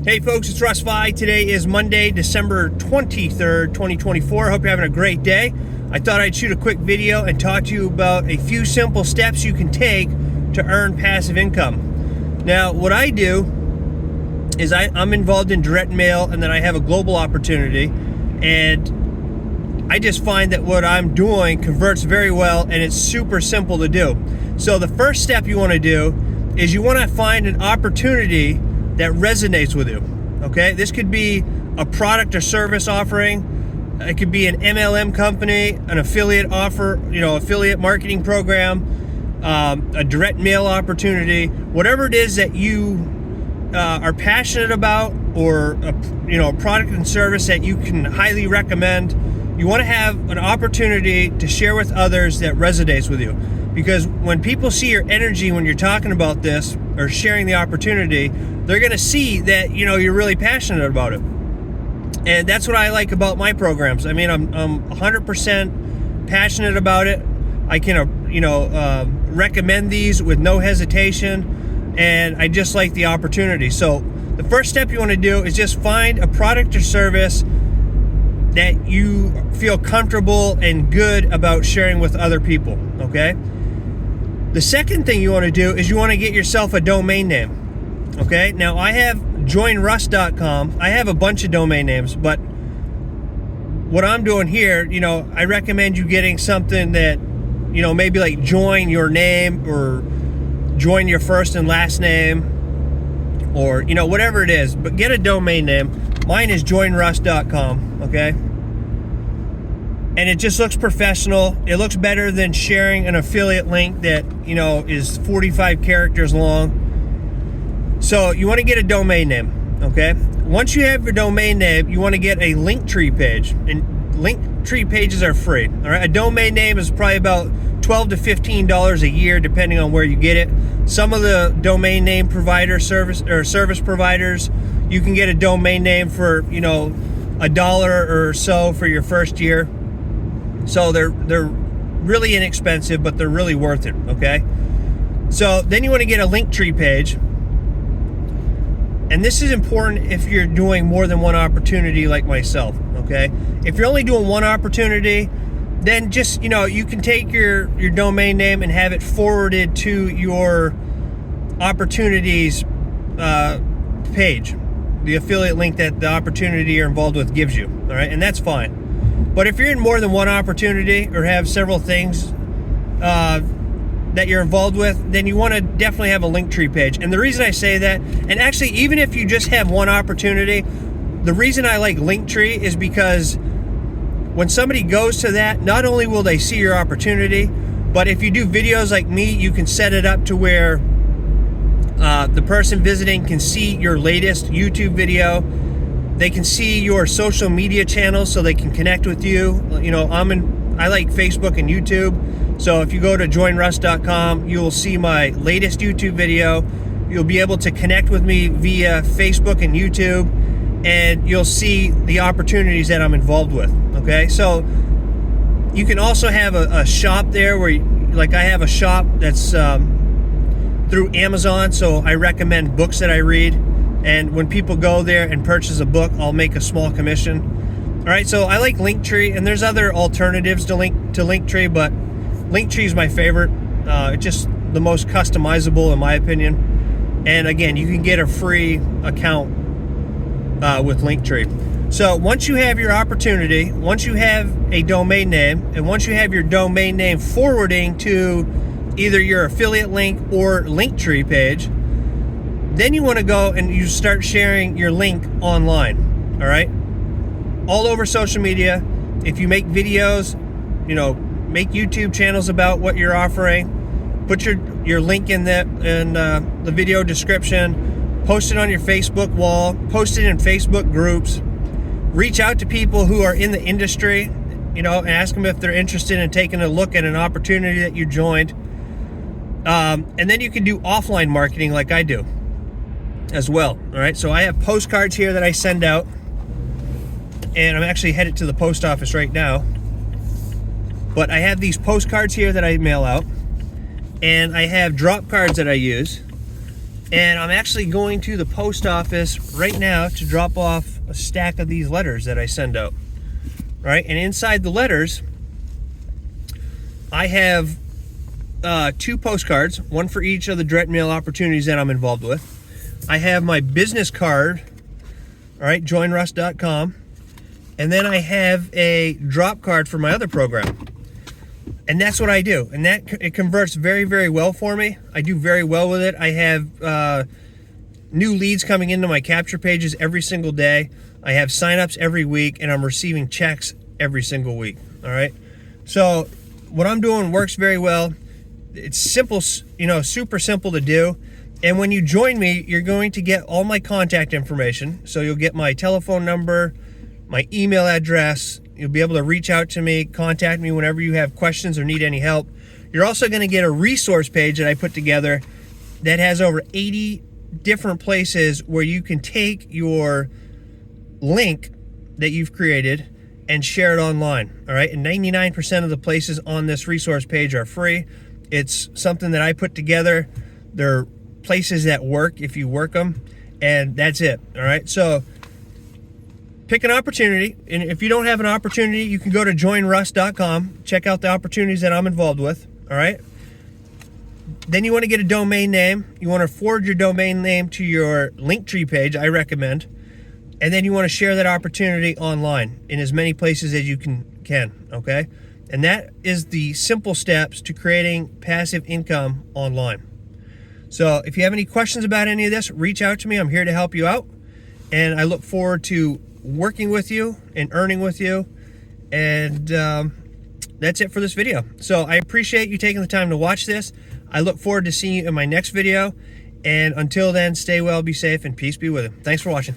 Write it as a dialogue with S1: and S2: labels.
S1: Hey folks, it's Russ Vi. Today is Monday, December 23rd, 2024. Hope you're having a great day. I thought I'd shoot a quick video and talk to you about a few simple steps you can take to earn passive income. Now, what I do is I'm involved in direct mail, and then I have a global opportunity, and I just find that what I'm doing converts very well, and it's super simple to do. So the first step you want to do is you want to find an opportunity that resonates with you. Okay, this could be a product or service offering. It could be an MLM company, an affiliate offer, affiliate marketing program, a direct mail opportunity, whatever it is that you are passionate about, or a product and service that you can highly recommend. You want to have an opportunity to share with others that resonates with you, because when people see your energy when you're talking about this or sharing the opportunity, they're going to see that you're really passionate about it. And that's what I like about my programs. I mean, I'm 100% passionate about it. I can recommend these with no hesitation, and I just like the opportunity. So the first step you want to do is just find a product or service that you feel comfortable and good about sharing with other people. Okay, the second thing you want to do is you want to get yourself a domain name. Okay, now I have joinrust.com. I have a bunch of domain names, but what I'm doing here, I recommend you getting something that, maybe like join your name, or join your first and last name, or, whatever it is, but get a domain name. Mine is joinrust.com, okay? And it just looks professional. It looks better than sharing an affiliate link that, is 45 characters long. So you want to get a domain name, okay? Once you have your domain name, you want to get a Linktree page, and Linktree pages are free. All right, a domain name is probably about $12 to $15 a year, depending on where you get it. Some of the domain name service providers, you can get a domain name for $1 or so for your first year. So they're really inexpensive, but they're really worth it. Okay. So then you want to get a Linktree page. And this is important if you're doing more than one opportunity like myself, okay? If you're only doing one opportunity, then just, you can take your domain name and have it forwarded to your opportunities page, the affiliate link that the opportunity you're involved with gives you, all right? And that's fine. But if you're in more than one opportunity or have several things that you're involved with, then you want to definitely have a Linktree page. And the reason I say that, and actually even if you just have one opportunity, the reason I like Linktree is because when somebody goes to that, not only will they see your opportunity, but if you do videos like me, you can set it up to where the person visiting can see your latest YouTube video. They can see your social media channels so they can connect with you. I like Facebook and YouTube. So if you go to joinrust.com, you'll see my latest YouTube video. You'll be able to connect with me via Facebook and YouTube, and you'll see the opportunities that I'm involved with. Okay, so you can also have a shop there where, I have a shop that's through Amazon, so I recommend books that I read. And when people go there and purchase a book, I'll make a small commission. All right, so I like Linktree, and there's other alternatives to Linktree, but Linktree is my favorite. It's just the most customizable in my opinion. And again, you can get a free account with Linktree. So once you have your opportunity, once you have a domain name, and once you have your domain name forwarding to either your affiliate link or Linktree page, then you want to go and you start sharing your link online. All right, all over social media. If you make videos, make YouTube channels about what you're offering. Put your link in the video description. Post it on your Facebook wall. Post it in Facebook groups. Reach out to people who are in the industry, and ask them if they're interested in taking a look at an opportunity that you joined. And then you can do offline marketing like I do as well. All right, so I have postcards here that I send out, and I'm actually headed to the post office right now. But I have these postcards here that I mail out, and I have drop cards that I use. And I'm actually going to the post office right now to drop off a stack of these letters that I send out. Right? And inside the letters, I have 2 postcards, one for each of the direct mail opportunities that I'm involved with. I have my business card, all right, joinruss.com. And then I have a drop card for my other program. And that's what I do. And it converts very, very well for me. I do very well with it. I have new leads coming into my capture pages every single day. I have signups every week, and I'm receiving checks every single week. All right. So what I'm doing works very well. It's simple, super simple to do. And when you join me, you're going to get all my contact information. So you'll get my telephone number, my email address. You'll be able to reach out to me, contact me whenever you have questions or need any help. You're also going to get a resource page that I put together that has over 80 different places where you can take your link that you've created and share it online. All right. And 99% of the places on this resource page are free. It's something that I put together. They're places that work if you work them, and that's it. All right. So pick an opportunity, and if you don't have an opportunity, you can go to joinruss.com, check out the opportunities that I'm involved with. All right. Then you want to get a domain name. You want to forward your domain name to your Linktree page, I recommend. And then you want to share that opportunity online in as many places as you can, okay? And that is the simple steps to creating passive income online. So if you have any questions about any of this, reach out to me. I'm here to help you out. And I look forward to working with you and earning with you. And that's it for this video. So I appreciate you taking the time to watch this. I look forward to seeing you in my next video. And until then, stay well, be safe, and peace be with you. Thanks for watching.